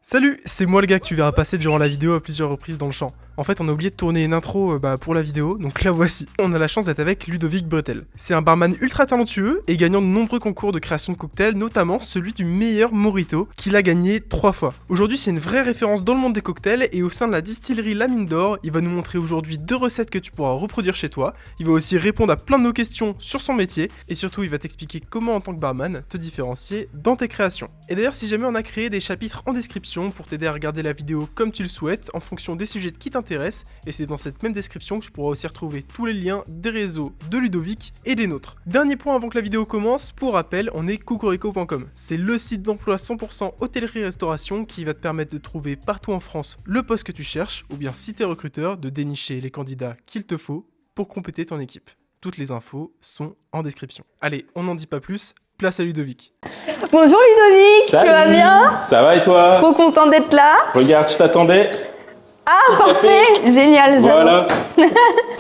Salut, c'est moi le gars que tu verras passer durant la vidéo à plusieurs reprises dans le champ. En fait, on a oublié de tourner une intro pour la vidéo, donc la voici. On a la chance d'être avec Ludovic Bretel. C'est un barman ultra talentueux et gagnant de nombreux concours de création de cocktails, notamment celui du meilleur Mojito, qu'il a gagné 3 fois. Aujourd'hui, c'est une vraie référence dans le monde des cocktails et au sein de la distillerie La Mine d'Or, il va nous montrer aujourd'hui 2 recettes que tu pourras reproduire chez toi. Il va aussi répondre à plein de nos questions sur son métier et surtout, il va t'expliquer comment en tant que barman te différencier dans tes créations. Et d'ailleurs, si jamais on a créé des chapitres en description pour t'aider à regarder la vidéo comme tu le souhaites en fonction des sujets qui t'intéressent, et c'est dans cette même description que tu pourras aussi retrouver tous les liens des réseaux de Ludovic et des nôtres. Dernier point avant que la vidéo commence, pour rappel, on est cocorico.com. C'est le site d'emploi 100% hôtellerie-restauration qui va te permettre de trouver partout en France le poste que tu cherches, ou bien si t'es recruteur, de dénicher les candidats qu'il te faut pour compléter ton équipe. Toutes les infos sont en description. Allez, on n'en dit pas plus, place à Ludovic. Bonjour Ludovic, Salut, tu vas bien? Ça va et toi? Trop content d'être là. Regarde, je t'attendais. Ah, parfait, génial. Voilà.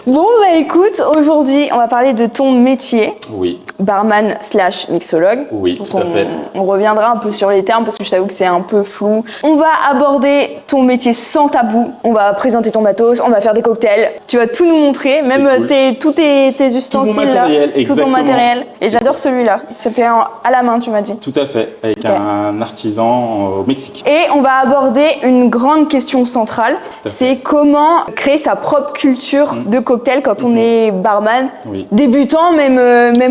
Bon, bah écoute, aujourd'hui, on va parler de ton métier, Oui, barman slash mixologue. oui, Donc tout à fait. on reviendra un peu sur les termes parce que je t'avoue que c'est un peu flou. On va aborder ton métier sans tabou. On va présenter ton matos, on va faire des cocktails. Tu vas tout nous montrer, même cool. tous tes ustensiles matériel, là, tout ton exactement. matériel. Et j'adore celui-là. Il se fait à la main, tu m'as dit. Tout à fait, avec Ok. un artisan au Mexique. Et on va aborder une grande question centrale, à fait. c'est comment créer sa propre culture de cocktail quand on est barman, Oui. débutant, même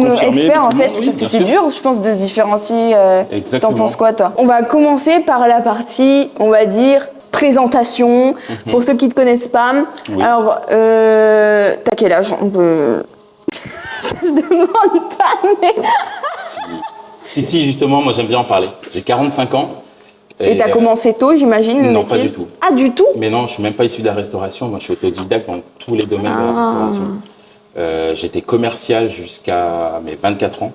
Confirmé, expert en tout le fait, monde, oui, parce que bien c'est sûr. dur, je pense, de se différencier. Exactement. T'en penses quoi, toi? On va commencer par la partie, on va dire, présentation, pour ceux qui ne te connaissent pas. Oui. Alors, t'as quel âge? On peut... Je se demande pas, mais... Si, justement, moi j'aime bien en parler. J'ai 45 ans. Et t'as commencé tôt, j'imagine, le non, métier? pas du tout. Ah, du tout? Mais non, je suis même pas issu de la restauration. Moi, je suis autodidacte dans tous les domaines de la restauration. J'étais commercial jusqu'à mes 24 ans.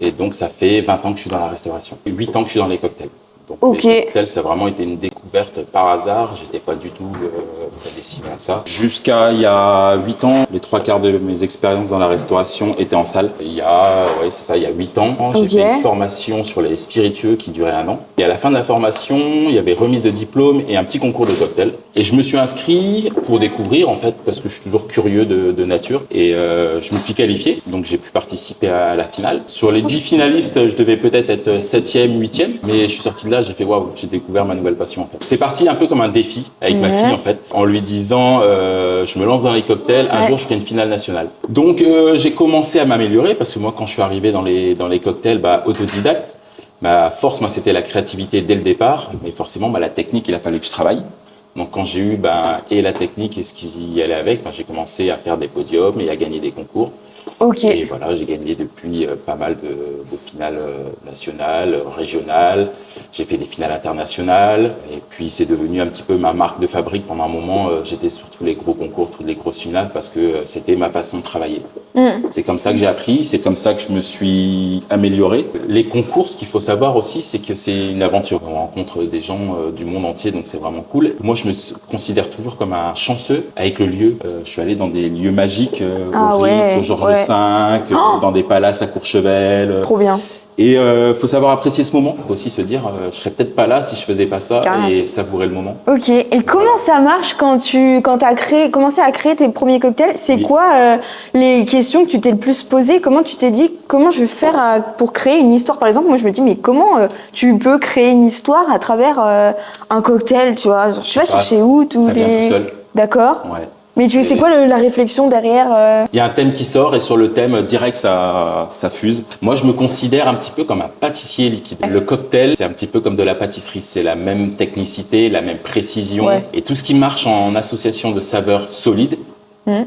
Et donc, ça fait 20 ans que je suis dans la restauration. Et 8 ans que je suis dans les cocktails. Donc, Ok. les cocktails, ça a vraiment été une découverte par hasard. J'étais pas du tout prédestiné à ça. Jusqu'à il y a 8 ans, les 3/4 de mes expériences dans la restauration étaient en salle. Il y a, ouais, c'est ça, il y a 8 ans, j'ai Ok. fait une formation sur les spiritueux qui durait 1 an. Et à la fin de la formation, il y avait remise de diplôme et un petit concours de cocktails. Et je me suis inscrit pour découvrir, en fait, parce que je suis toujours curieux de nature. Et je me suis qualifié, donc j'ai pu participer à la finale. Sur les 10 finalistes, je devais peut-être être 7e, 8e, mais je suis sorti de là, j'ai fait waouh, j'ai découvert ma nouvelle passion en fait. C'est parti un peu comme un défi avec ma fille en fait, en lui disant je me lance dans les cocktails, un jour je ferai une finale nationale. Donc j'ai commencé à m'améliorer parce que moi quand je suis arrivé dans les cocktails, autodidacte, ma force moi c'était la créativité dès le départ, mais forcément la technique il a fallu que je travaille. Donc quand j'ai eu et la technique et ce qui y allait avec, j'ai commencé à faire des podiums et à gagner des concours. Ok. Et voilà, j'ai gagné depuis pas mal de finales nationales, régionales. J'ai fait des finales internationales. Et puis, c'est devenu un petit peu ma marque de fabrique. Pendant un moment, j'étais sur tous les gros concours, toutes les grosses finales, parce que c'était ma façon de travailler. C'est comme ça que j'ai appris, c'est comme ça que je me suis amélioré. Les concours, ce qu'il faut savoir aussi, c'est que c'est une aventure. On rencontre des gens du monde entier, donc c'est vraiment cool. Moi, je me considère toujours comme un chanceux avec le lieu. Je suis allé dans des lieux magiques, au Ritz, au Georges V, dans des palaces à Courchevel. Trop bien. Et faut savoir apprécier ce moment. Faut aussi se dire, je serais peut-être pas là si je faisais pas ça. Carrément. Et savourer le moment. Ok. Et comment ça marche quand t'as commencé à créer tes premiers cocktails? C'est Oui. quoi les questions que tu t'es le plus posées? Comment tu t'es dit, comment je vais faire pour créer une histoire? Par exemple, moi je me dis, mais comment tu peux créer une histoire à travers un cocktail, tu vois? Genre, tu vas chercher où tous ça vient les... tout seul. D'accord. Ouais. Mais c'est quoi la réflexion derrière Il y a un thème qui sort et sur le thème, direct, ça fuse. Moi, je me considère un petit peu comme un pâtissier liquide. Le cocktail, c'est un petit peu comme de la pâtisserie. C'est la même technicité, la même précision. Ouais. Et tout ce qui marche en association de saveurs solides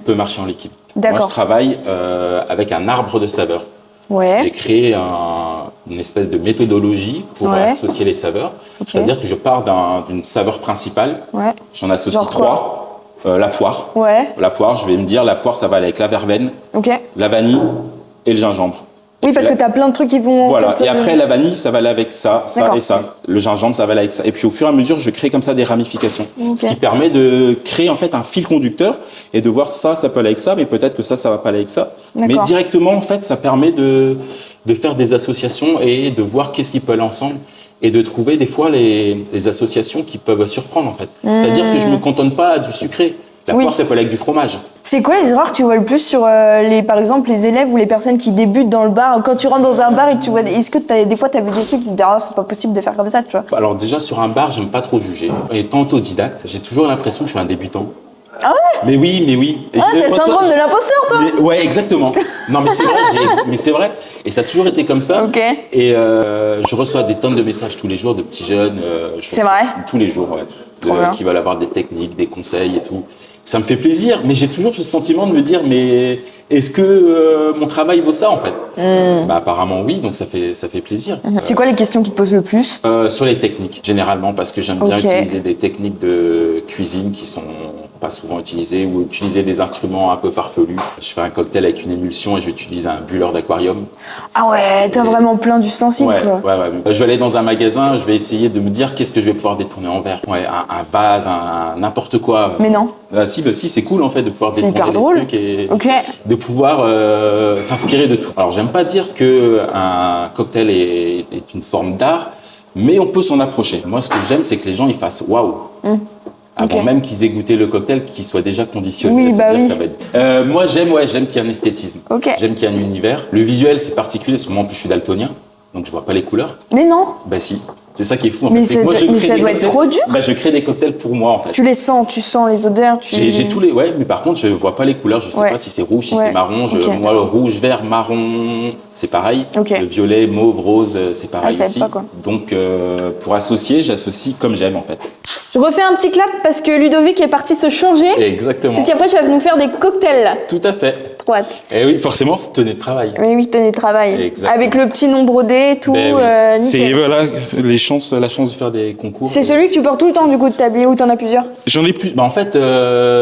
peut marcher en liquide. D'accord. Moi, je travaille avec un arbre de saveurs. J'ai Ouais. créé une espèce de méthodologie pour Ouais. associer les saveurs. Ok. C'est-à-dire que je pars d'une saveur principale. Ouais. J'en associe Genre quoi? 3. La poire. Ouais. La poire, je vais me dire, la poire, ça va aller avec la verveine, Ok. la vanille et le gingembre. Oui, parce que t'as plein de trucs qui vont... Voilà. en fait, Et après, la vanille, ça va aller avec ça, ça D'accord. et ça. Le gingembre, ça va aller avec ça. Et puis, au fur et à mesure, je crée comme ça des ramifications. Ok. Ce qui permet de créer, en fait, un fil conducteur et de voir ça peut aller avec ça, mais peut-être que ça va pas aller avec ça. Mais D'accord. directement, en fait, ça permet de faire des associations et de voir qu'est-ce qui peut aller ensemble. et de trouver des fois les associations qui peuvent surprendre en fait. C'est-à-dire que je me cantonne pas à du sucré. La poire, ça peut aller avec du fromage. C'est quoi les erreurs que tu vois le plus sur, par exemple, les élèves ou les personnes qui débutent dans le bar? Quand tu rentres dans un bar et tu vois, est-ce que des fois, tu as vu des trucs qui te disent, ah, c'est pas possible de faire comme ça, tu vois? Alors déjà, sur un bar, j'aime pas trop juger. Étant autodidacte, j'ai toujours l'impression que je suis un débutant. Ah ouais? Mais oui. Et Ah, t'as le syndrome de l'imposteur, toi? Ouais, exactement. Non, mais c'est vrai, mais c'est vrai. Et ça a toujours été comme ça. Ok. Et je reçois des tonnes de messages tous les jours de petits jeunes. C'est vrai? Tous les jours, ouais. Trop bien. Qui veulent avoir des techniques, des conseils et tout. Ça me fait plaisir, mais j'ai toujours ce sentiment de me dire, mais est-ce que mon travail vaut ça en fait? Bah, apparemment oui, donc ça fait plaisir. C'est quoi les questions qui te posent le plus? Sur les techniques, généralement, parce que j'aime bien utiliser des techniques de cuisine qui sont pas souvent utilisées, ou utiliser des instruments un peu farfelus. Je fais un cocktail avec une émulsion et j'utilise un bulleur d'aquarium. Ah ouais, t'as vraiment plein d'ustensiles, quoi. Ouais. Je vais aller dans un magasin, je vais essayer de me dire qu'est-ce que je vais pouvoir détourner en verre. Ouais, un vase, n'importe quoi. Mais non. Si, c'est cool en fait de pouvoir détourner des trucs et de pouvoir s'inspirer de tout. Alors j'aime pas dire que un cocktail est une forme d'art, mais on peut s'en approcher. Moi, ce que j'aime, c'est que les gens ils fassent waouh. Avant même qu'ils aient goûté le cocktail, qu'il soit déjà conditionné. Oui, bah oui. Ça va être... moi, j'aime qu'il y ait un esthétisme. J'aime qu'il y ait un univers. Le visuel, c'est particulier, parce que moi, en plus, je suis daltonien, donc je vois pas les couleurs. Mais non. Bah si. C'est ça qui est fou en mais fait. Mais ça doit être trop dur. Bah, je crée des cocktails pour moi en fait. Tu les sens, tu sens les odeurs. J'ai tous les, mais par contre je vois pas les couleurs, je sais pas si c'est rouge, si c'est marron. Moi le rouge, vert, marron, c'est pareil. Le violet, mauve, rose, c'est pareil aussi. Pas, quoi. Donc pour associer, j'associe comme j'aime en fait. Je refais un petit clap parce que Ludovic est parti se changer. Exactement. Parce qu'après tu vas nous faire des cocktails. Tout à fait. Trop hâte. Et oui, forcément, tenue de travail. Mais oui, tenue de travail. Exactement. Avec le petit nom brodé, tout. Ben oui. C'est voilà, la chance de faire des concours. C'est celui que tu portes tout le temps du coup de tablier ou t'en as plusieurs? J'en ai plus. Bah en fait,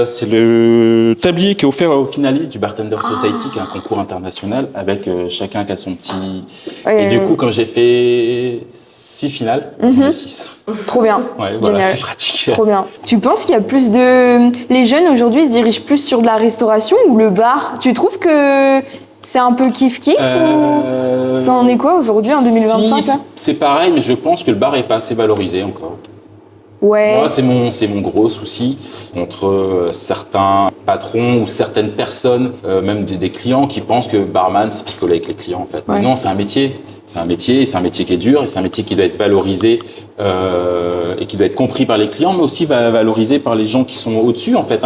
c'est le tablier qui est offert aux finalistes du Bartender Society, qui est un concours international avec chacun qui a son petit. Et du coup, quand j'ai fait 6 finales, 6. Trop bien. Ouais, voilà, c'est pratique. Trop bien. Tu penses qu'il y a plus de... Les jeunes aujourd'hui se dirigent plus sur de la restauration ou le bar? Tu trouves que c'est un peu kiff-kiff ou ça en est quoi aujourd'hui en 2025 là? C'est pareil, mais je pense que le bar est pas assez valorisé encore. Ouais. Moi, c'est mon gros souci contre certains patrons ou certaines personnes, même des clients qui pensent que barman, c'est picoler avec les clients en fait. Mais non, c'est un métier. C'est un métier qui est dur et c'est un métier qui doit être valorisé et qui doit être compris par les clients, mais aussi valorisé par les gens qui sont au-dessus en fait.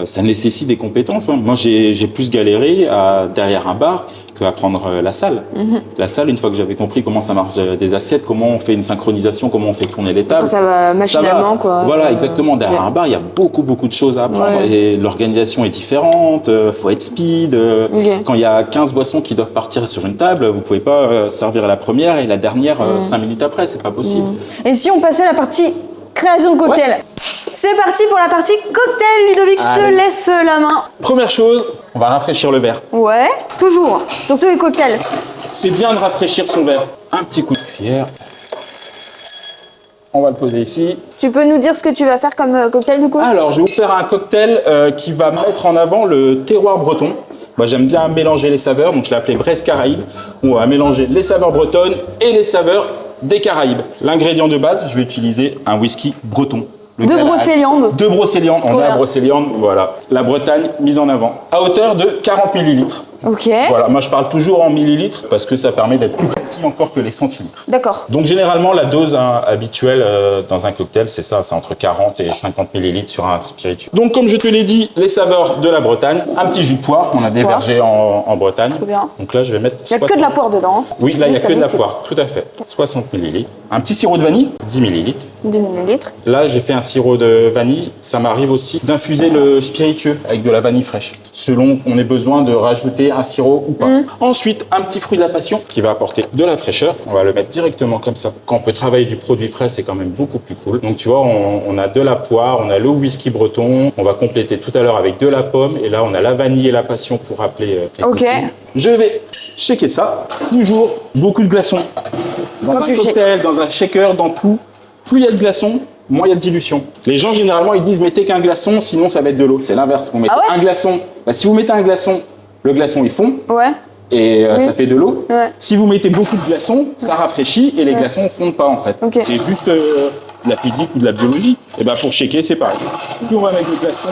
Ça nécessite des compétences. Moi, j'ai plus galéré derrière un bar qu'à prendre la salle. La salle, une fois que j'avais compris comment ça marche des assiettes, comment on fait une synchronisation, comment on fait tourner les tables. Ça va machinalement, quoi. Voilà, exactement. Derrière un bar, il y a beaucoup de choses à apprendre et l'organisation est différente. Faut être speed. Quand il y a 15 boissons qui doivent partir sur une table, vous pouvez pas servir la première et la dernière 5 minutes après, c'est pas possible. Et si on passait à la partie création de cocktail? C'est parti pour la partie cocktail, Ludovic, je te laisse la main. Première chose, on va rafraîchir le verre. Ouais, toujours, surtout les cocktails. C'est bien de rafraîchir son verre. Un petit coup de cuillère. On va le poser ici. Tu peux nous dire ce que tu vas faire comme cocktail du coup? Alors, je vais vous faire un cocktail qui va mettre en avant le terroir breton. Moi, j'aime bien mélanger les saveurs, donc je l'ai appelé Bresse Caraïbes, où on va mélanger les saveurs bretonnes et les saveurs des Caraïbes. L'ingrédient de base, je vais utiliser un whisky breton. De Brocéliande. De Brocéliande, on a Brocéliande, voilà. La Bretagne mise en avant. À hauteur de 40 millilitres. Ok. Voilà, moi je parle toujours en millilitres parce que ça permet d'être plus précis encore que les centilitres. D'accord. Donc généralement la dose habituelle dans un cocktail c'est ça, c'est entre 40 et 50 millilitres sur un spiritueux. Donc comme je te l'ai dit, les saveurs de la Bretagne, un petit jus de poire qu'on a dévergé en Bretagne. Très bien. Donc là je vais mettre... Il n'y a que de la poire dedans. Oui, là il n'y a que de la poire, tout à fait. 60 millilitres. Un petit sirop de vanille, 10 millilitres. 10 millilitres. Là j'ai fait un sirop de vanille, ça m'arrive aussi d'infuser le spiritueux avec de la vanille fraîche. Selon qu'on ait besoin de rajouter un sirop ou pas. Ensuite, un petit fruit de la passion qui va apporter de la fraîcheur. On va le mettre directement comme ça. Quand on peut travailler du produit frais, c'est quand même beaucoup plus cool. Donc tu vois, on a de la poire, on a le whisky breton. On va compléter tout à l'heure avec de la pomme. Et là, on a la vanille et la passion pour rappeler. Ok. Je vais shaker ça. Toujours beaucoup de glaçons. Dans un cocktail, dans un shaker, dans tout. Plus il y a de glaçons, moins il y a de dilution. Les gens, généralement, ils disent mettez qu'un glaçon, sinon ça va être de l'eau. C'est l'inverse. Vous mettez un glaçon. Bah, si vous mettez un glaçon, le glaçon il fond. Ouais. et ça fait de l'eau. Ouais. Si vous mettez beaucoup de glaçons, ça rafraîchit et les glaçons ne fondent pas en fait. Ok. C'est juste de la physique ou de la biologie. Et ben pour shaker, c'est pareil. Plus on va mettre de glaçons,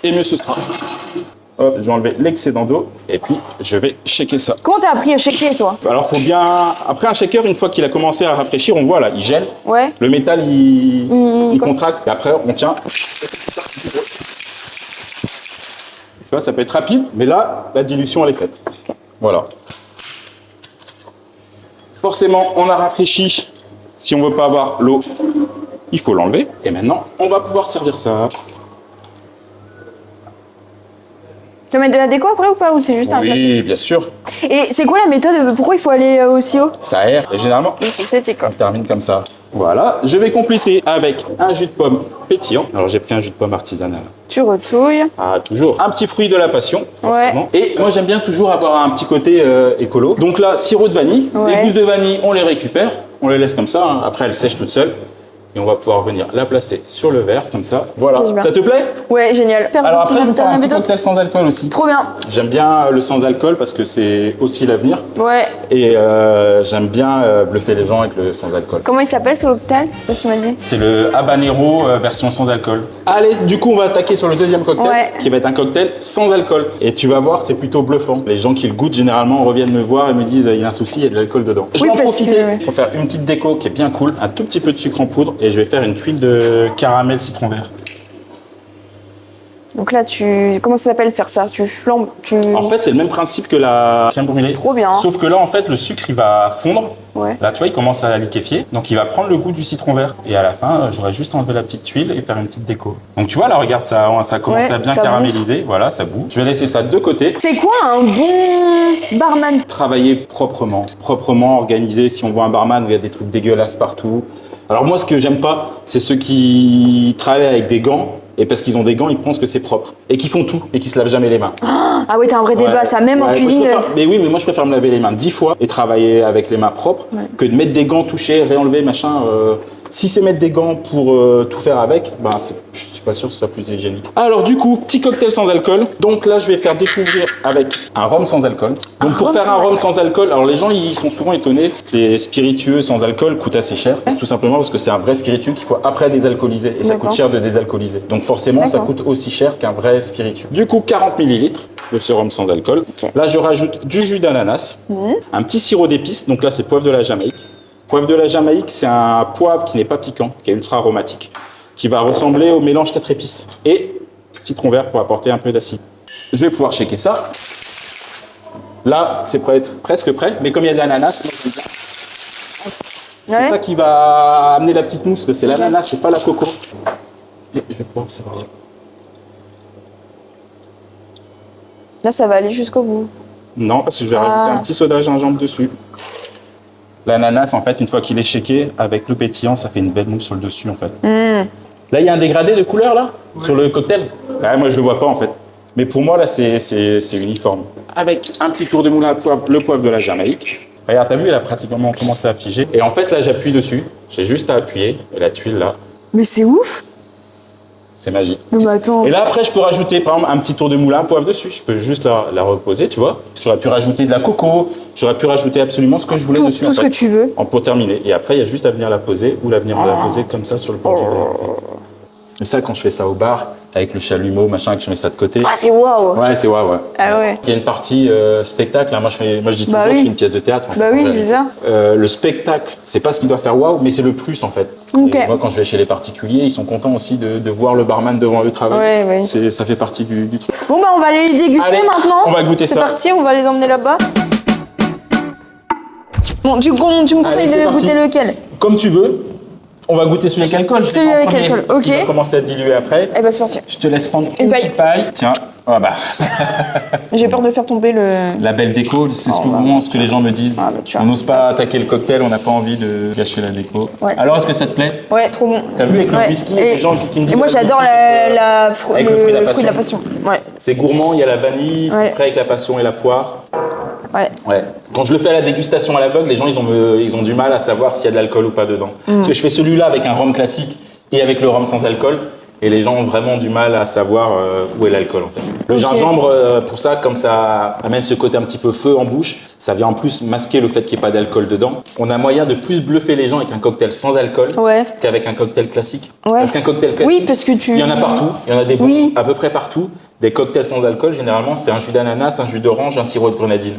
et mieux ce sera. Hop, je vais enlever l'excédent d'eau et puis je vais shaker ça. Comment t'as appris à shaker, toi? Alors faut bien. Après un shaker, une fois qu'il a commencé à rafraîchir, on voit là, il gèle. Ouais. Le métal, il contracte. Et après, on tient. Tu vois, ça peut être rapide, mais là, la dilution, elle est faite. Okay. Voilà. Forcément, on a rafraîchi. Si on veut pas avoir l'eau, il faut l'enlever. Et maintenant, on va pouvoir servir ça. Tu vas mettre de la déco après ou pas? Ou c'est juste un classique? Oui, bien sûr. Et c'est quoi la méthode? Pourquoi il faut aller aussi haut? Ça aère. Et généralement, Oui, c'est esthétique, quoi. on termine comme ça. Voilà. Je vais compléter avec un jus de pomme pétillant. Alors, j'ai pris un jus de pomme artisanal. Tu retouilles. Ah, toujours. Un petit fruit de la passion, forcément. Ouais. Et moi, j'aime bien toujours avoir un petit côté écolo. Donc là, sirop de vanille. Ouais. Les gousses de vanille, on les récupère. On les laisse comme ça. Hein. Après, elles sèchent toutes seules. Et on va pouvoir venir la placer sur le verre, comme ça. Voilà. Ça te plaît? Ouais, génial. Alors après, je vais faire un petit cocktail sans alcool aussi. Trop bien. J'aime bien le sans alcool parce que c'est aussi l'avenir. Ouais. Et j'aime bien bluffer les gens avec le sans alcool. Comment il s'appelle ce cocktail? Je sais pas si tu m'as dit. C'est le habanero version sans alcool. Allez, du coup, on va attaquer sur le deuxième cocktail, qui va être un cocktail sans alcool. Et tu vas voir, c'est plutôt bluffant. Les gens qui le goûtent, généralement, reviennent me voir et me disent il y a un souci, il y a de l'alcool dedans. Je vais en profiter pour faire une petite déco qui est bien cool, un tout petit peu de sucre en poudre, et je vais faire une tuile de caramel citron vert. Donc là, comment ça s'appelle faire ça? Tu flambes, En fait, c'est le même principe que la crème brûlée. Trop bien. Sauf que là, en fait, le sucre, il va fondre. Ouais. Là, tu vois, il commence à liquéfier. Donc, il va prendre le goût du citron vert. Et à la fin, j'aurais juste enlevé la petite tuile et faire une petite déco. Donc, tu vois, là, regarde, ça commence à bien caraméliser. Voilà, ça bout. Je vais laisser ça de côté. C'est quoi un bon barman? Travailler proprement. Proprement, organisé. Si on voit un barman où il y a des trucs dégueulasses partout. Alors, moi, ce que j'aime pas, c'est ceux qui travaillent avec des gants. Et parce qu'ils ont des gants, ils pensent que c'est propre. Et qui font tout. Et qui se lavent jamais les mains. Ah ouais, t'as un vrai débat, ça, même en cuisine. Mais oui, mais moi je préfère me laver les mains 10 fois et travailler avec les mains propres que de mettre des gants, toucher, réenlever, machin. Si c'est mettre des gants pour tout faire avec, ben je suis pas sûr que ce soit plus hygiénique. Alors du coup, petit cocktail sans alcool. Donc là, je vais faire découvrir avec un rhum sans alcool. Donc pour faire un rhum sans alcool, alors les gens ils sont souvent étonnés, les spiritueux sans alcool coûtent assez cher. C'est tout simplement parce que c'est un vrai spiritueux qu'il faut après désalcooliser et ça coûte cher de désalcooliser. Donc forcément, ça coûte aussi cher qu'un vrai spiritueux. Du coup, 40 ml de ce rhum sans alcool. Là, je rajoute du jus d'ananas, un petit sirop d'épices. Donc là, c'est poivre de la Jamaïque. Poivre de la Jamaïque, c'est un poivre qui n'est pas piquant, qui est ultra aromatique, qui va ressembler au mélange 4 épices. Et citron vert pour apporter un peu d'acide. Je vais pouvoir shaker ça. Là, c'est presque prêt, mais comme il y a de l'ananas, c'est ça qui va amener la petite mousse, c'est l'ananas, c'est pas la coco. Et je vais pouvoir servir. Là, ça va aller jusqu'au bout. Non, parce que je vais rajouter un petit soda de gingembre dessus. L'ananas, en fait, une fois qu'il est shaké, avec le pétillant, ça fait une belle mousse sur le dessus, en fait. Là, il y a un dégradé de couleur, là, sur le cocktail. Là, moi, je le vois pas, en fait. Mais pour moi, là, c'est uniforme. Avec un petit tour de moulin à poivre, le poivre de la Jamaïque. Regarde, t'as vu, elle a pratiquement commencé à figer. Et en fait, là, j'appuie dessus. J'ai juste à appuyer. Et la tuile, là, Mais c'est ouf! c'est magique. Non, mais attends. Et là, après, je peux rajouter, par exemple, un petit tour de moulin à poivre dessus. Je peux juste la reposer, tu vois. J'aurais pu rajouter de la coco. J'aurais pu rajouter absolument ce que je voulais dessus. Tout ce que tu veux. Pour terminer. Et après, il y a juste à venir la poser ou la venir la poser comme ça sur le bord du verre. Et ça, quand je fais ça au bar, avec le chalumeau, machin, que je mets ça de côté. Ah, c'est waouh! Ouais, c'est waouh, ouais. Ah ouais. Il y a une partie spectacle. Hein. Moi, je dis toujours, je suis une pièce de théâtre. Bah oui, c'est ça. Le spectacle, c'est pas ce qui doit faire waouh, mais c'est le plus, en fait. Okay. Et moi, quand je vais chez les particuliers, ils sont contents aussi de voir le barman devant eux travailler. Ouais, oui. Ça fait partie du truc. Bon, bah, on va aller les déguster maintenant. On va goûter ça. C'est parti, on va les emmener là-bas. Bon, tu me conseilles de goûter lequel? Comme tu veux. On va goûter celui avec alcool. Celui avec alcool, ok. On va commencer à diluer après. Eh bah, c'est parti. Je te laisse prendre une petite paille. Tiens, oh bah. J'ai peur de faire tomber le... La belle déco, c'est souvent ce que les gens me disent. Ah, bah, On n'ose pas attaquer le cocktail, on n'a pas envie de gâcher la déco. Ouais. Alors, est-ce que ça te plaît? Ouais, trop bon. T'as vu avec le whisky, il y a des gens qui me disent... Et moi, j'adore le fruit de la passion. Ouais. C'est gourmand, il y a la vanille, c'est frais avec la passion et la poire. Ouais. Quand je le fais à la dégustation à l'aveugle, les gens ils ont du mal à savoir s'il y a de l'alcool ou pas dedans. Parce que je fais celui-là avec un rhum classique et avec le rhum sans alcool. Et les gens ont vraiment du mal à savoir où est l'alcool en fait. Le gingembre, pour ça, comme ça amène ce côté un petit peu feu en bouche, ça vient en plus masquer le fait qu'il n'y ait pas d'alcool dedans. On a moyen de plus bluffer les gens avec un cocktail sans alcool qu'avec un cocktail classique. Parce qu'un cocktail classique, parce que il y en a partout, il y en a des bons à peu près partout. Des cocktails sans alcool, généralement, c'est un jus d'ananas, un jus d'orange, un sirop de grenadine.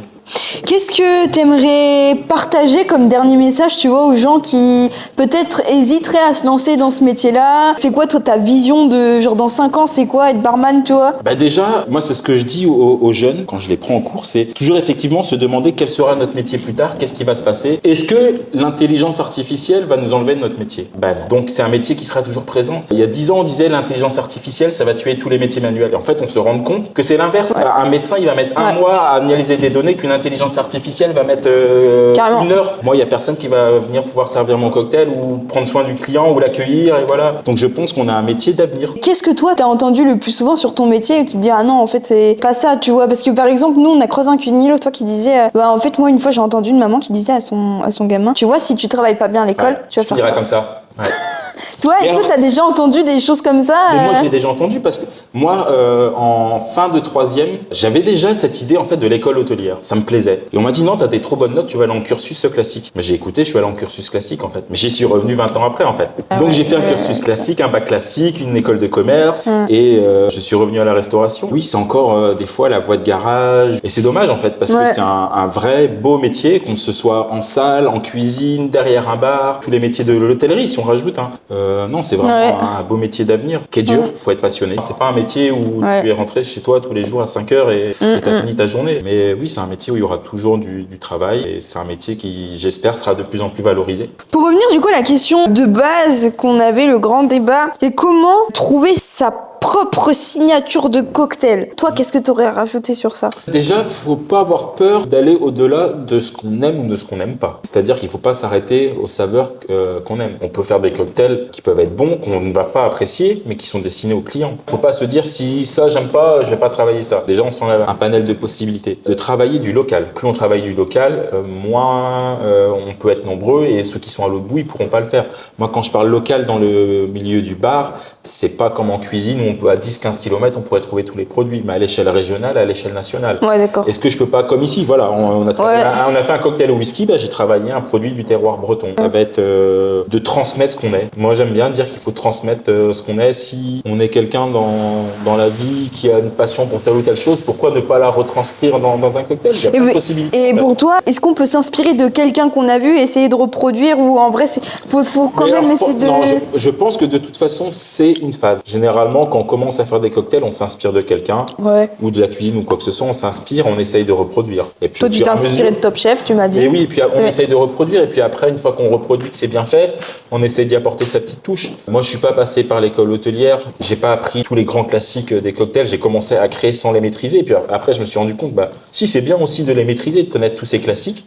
Qu'est-ce que t'aimerais partager comme dernier message, tu vois, aux gens qui peut-être hésiteraient à se lancer dans ce métier-là? C'est quoi, toi, ta vision de, genre, dans 5 ans, c'est quoi être barman, tu vois? Bah déjà, moi, c'est ce que je dis aux jeunes quand je les prends en cours, c'est toujours effectivement se demander quel sera notre métier plus tard, qu'est-ce qui va se passer. Est-ce que l'intelligence artificielle va nous enlever de notre métier? Bah non. Donc, c'est un métier qui sera toujours présent. Il y a 10 ans, on disait l'intelligence artificielle, ça va tuer tous les métiers manuels. Et en fait, on se rend compte que c'est l'inverse. Un médecin, il va mettre un mois à analyser des données qu'une intelligence artificielle va mettre 1 heure. Moi, il n'y a personne qui va venir pouvoir servir mon cocktail ou prendre soin du client ou l'accueillir et voilà. Donc je pense qu'on a un métier d'avenir. Qu'est-ce que toi, t'as entendu le plus souvent sur ton métier où tu te dis ah non, en fait, c'est pas ça, tu vois? Parce que par exemple, nous, on a croisé un cuisinier l'autre fois qui disait en fait, moi, une fois, j'ai entendu une maman qui disait à son gamin, tu vois, si tu travailles pas bien à l'école, tu vas faire ça. Comme ça. Ouais. Toi, est-ce que tu as déjà entendu des choses comme ça? Moi, je l'ai déjà entendu parce que moi, en fin de 3e, j'avais déjà cette idée en fait de l'école hôtelière. Ça me plaisait. Et on m'a dit non, t'as des trop bonnes notes, tu vas aller en cursus classique. Mais j'ai écouté, je suis allé en cursus classique en fait. Mais j'y suis revenu 20 ans après en fait. Donc j'ai fait un cursus classique, un bac classique, une école de commerce et je suis revenu à la restauration. Oui, c'est encore des fois la voie de garage. Et c'est dommage en fait parce que c'est un vrai beau métier, qu'on se soit en salle, en cuisine, derrière un bar, tous les métiers de l'hôtellerie si on rajoute. Non, c'est vraiment un beau métier d'avenir qui est dur, faut être passionné. C'est pas un métier où tu es rentré chez toi tous les jours à 5 heures et t'as fini ta journée. Mais oui, c'est un métier où il y aura toujours du travail et c'est un métier qui, j'espère, sera de plus en plus valorisé. Pour revenir du coup à la question de base qu'on avait, le grand débat, et comment trouver sa propre signature de cocktail. Toi, qu'est-ce que tu aurais rajouté sur ça? Déjà, faut pas avoir peur d'aller au-delà de ce qu'on aime ou de ce qu'on n'aime pas. C'est-à-dire qu'il faut pas s'arrêter aux saveurs qu'on aime. On peut faire des cocktails qui peuvent être bons, qu'on ne va pas apprécier, mais qui sont destinés aux clients. Faut pas se dire si ça j'aime pas, je vais pas travailler ça. Déjà, on s'enlève un panel de possibilités. De travailler du local. Plus on travaille du local, moins on peut être nombreux et ceux qui sont à l'autre bout, ils pourront pas le faire. Moi, quand je parle local dans le milieu du bar, c'est pas comme en cuisine où on peut à 10-15 km, on pourrait trouver tous les produits, mais à l'échelle régionale, à l'échelle nationale. Ouais, d'accord. Est-ce que je peux pas, comme ici, voilà, on a fait un cocktail au whisky, j'ai travaillé un produit du terroir breton. Ça va être de transmettre ce qu'on est. Moi, j'aime bien dire qu'il faut transmettre ce qu'on est. Si on est quelqu'un dans la vie qui a une passion pour telle ou telle chose, pourquoi ne pas la retranscrire dans un cocktail? Il y a plein de possibilités. Et pour toi, est-ce qu'on peut s'inspirer de quelqu'un qu'on a vu, essayer de reproduire, ou en vrai, faut quand même essayer de... Non, je pense que de toute façon, c'est une phase. Généralement, quand on commence à faire des cocktails, on s'inspire de quelqu'un, ou de la cuisine ou quoi que ce soit, on s'inspire, on essaye de reproduire. Et puis, toi, tu t'es inspiré de Top Chef, tu m'as dit. Et oui, et puis on essaye de reproduire, et puis après, une fois qu'on reproduit, que c'est bien fait, on essaye d'y apporter sa petite touche. Moi, je suis pas passé par l'école hôtelière, j'ai pas appris tous les grands classiques des cocktails, j'ai commencé à créer sans les maîtriser, et puis après, je me suis rendu compte, si c'est bien aussi de les maîtriser, de connaître tous ces classiques.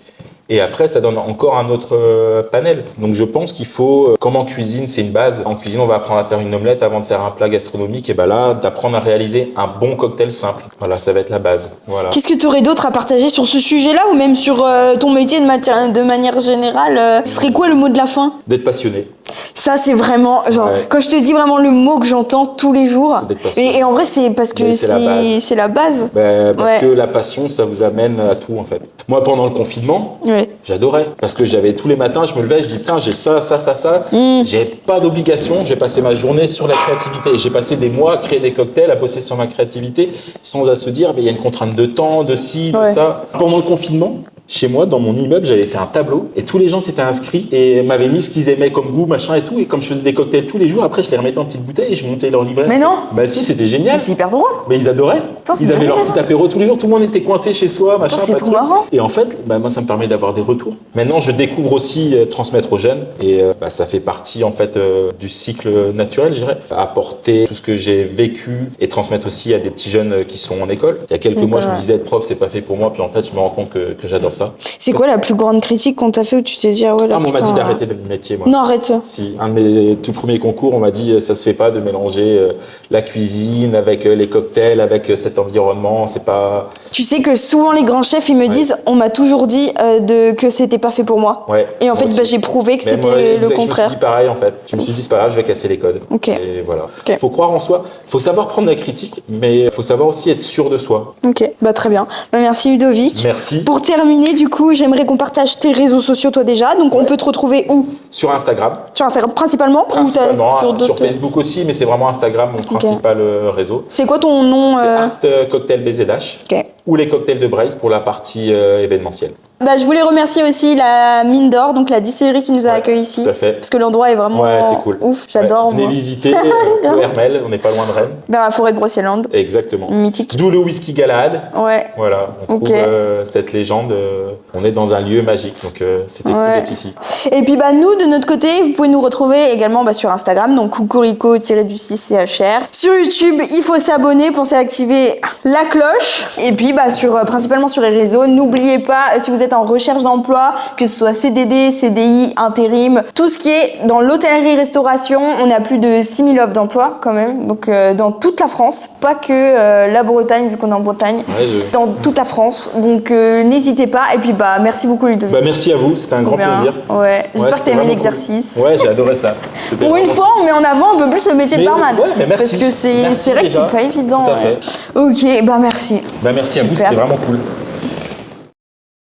Et après, ça donne encore un autre panel. Donc, je pense qu'il faut, comme en cuisine, c'est une base. En cuisine, on va apprendre à faire une omelette avant de faire un plat gastronomique. Et là, d'apprendre à réaliser un bon cocktail simple. Voilà, ça va être la base. Voilà. Qu'est-ce que tu aurais d'autre à partager sur ce sujet-là ou même sur ton métier de manière générale? Ce serait quoi le mot de la fin? D'être passionné. Ça, c'est vraiment, genre, quand je te dis vraiment le mot que j'entends tous les jours. Et en vrai, c'est parce que c'est la base. Parce que la passion, ça vous amène à tout, en fait. Moi, pendant le confinement, j'adorais. Parce que j'avais tous les matins, je me levais, je dis, putain, j'ai ça. J'ai pas d'obligation, j'ai passé ma journée sur la créativité. Et j'ai passé des mois à créer des cocktails, à bosser sur ma créativité, sans à se dire, il y a une contrainte de temps, de ci, de ça. Pendant le confinement, chez moi, dans mon immeuble, j'avais fait un tableau et tous les gens s'étaient inscrits et m'avaient mis ce qu'ils aimaient comme goût, machin et tout. Et comme je faisais des cocktails tous les jours, après, je les remettais en petites bouteilles et je montais leur livret. Mais non! Bah si, c'était génial. C'est hyper drôle. Mais ils adoraient. Attends, ils avaient leur petit apéro tous les jours. Tout le monde était coincé chez soi, machin. C'est trop marrant. Et en fait, moi, ça me permet d'avoir des retours. Maintenant, je découvre aussi transmettre aux jeunes et ça fait partie en fait du cycle naturel, je dirais. Apporter tout ce que j'ai vécu et transmettre aussi à des petits jeunes qui sont en école. Il y a quelques mois, je me disais être prof, c'est pas fait pour moi. Puis en fait, je me rends compte que j'adore faire ça. C'est quoi la plus grande critique qu'on t'a fait où tu t'es dit, ah ouais, là, Ah, mais on m'a putain, dit d'arrêter le métier, moi. Non, arrête ça. Si, un de mes tout premiers concours, on m'a dit ça se fait pas de mélanger la cuisine avec les cocktails, avec cet environnement, c'est pas... Tu sais que souvent les grands chefs, ils me disent, on m'a toujours dit que c'était pas fait pour moi. Ouais. Et en fait, aussi. bah, j'ai prouvé que Mais moi, c'était le Je me contraire. suis dit pareil, en fait. Je me suis dit, c'est pas grave, je vais casser les codes. Ok. Et voilà. Ok. Faut croire en soi, faut savoir prendre la critique, mais faut savoir aussi être sûr de soi. Ok, bah très bien. Bah, merci Ludovic. Merci. Pour terminer, du coup, j'aimerais qu'on partage tes réseaux sociaux, toi déjà. Donc, on peut te retrouver où? Sur Instagram. Sur Instagram principalement, Principalement, ou t'as sur d'autres- Facebook aussi, mais c'est vraiment Instagram mon principal réseau. C'est quoi ton nom C'est Art Cocktail BZH Ok. ou les cocktails de Braise pour la partie événementielle. Bah, je voulais remercier aussi la Mine d'Or, donc la distillerie qui nous a accueillis ici. Tout à fait. Parce que l'endroit est vraiment Ouais, c'est cool. ouf, j'adore. Ouais, venez moi. visiter le Hermel, on n'est pas loin de Rennes. Vers la forêt de Brocéliande. Exactement. Mythique. D'où le whisky Galahad. Ouais. Voilà, on Ok. trouve cette légende. On est dans un lieu magique, donc c'était cool Ouais. d'être ici. Et puis bah nous de notre côté, vous pouvez nous retrouver également sur Instagram, donc Cocorico-du6CHR. Sur YouTube, il faut s'abonner, pensez à activer la cloche. Et puis bah principalement sur les réseaux, n'oubliez pas si vous êtes en recherche d'emploi, que ce soit CDD, CDI, intérim, tout ce qui est dans l'hôtellerie-restauration, on a plus de 6000 offres d'emploi quand même, donc dans toute la France, pas que la Bretagne vu qu'on est en Bretagne, Ouais, dans toute la France. Donc n'hésitez pas. Et puis bah merci beaucoup Ludovic. Bah, merci à vous, c'était un grand Bien. plaisir. Ouais, j'espère que c'était t'as aimé vraiment l'exercice. cool. Ouais, j'ai adoré ça. C'était Pour une vraiment- fois, on met en avant un peu plus le métier de Mais barman. ouais, mais merci. Parce que c'est Merci vrai que déjà. c'est pas évident. Tout à ouais. Ok, bah merci. Bah, merci à vous, Super. c'était vraiment cool.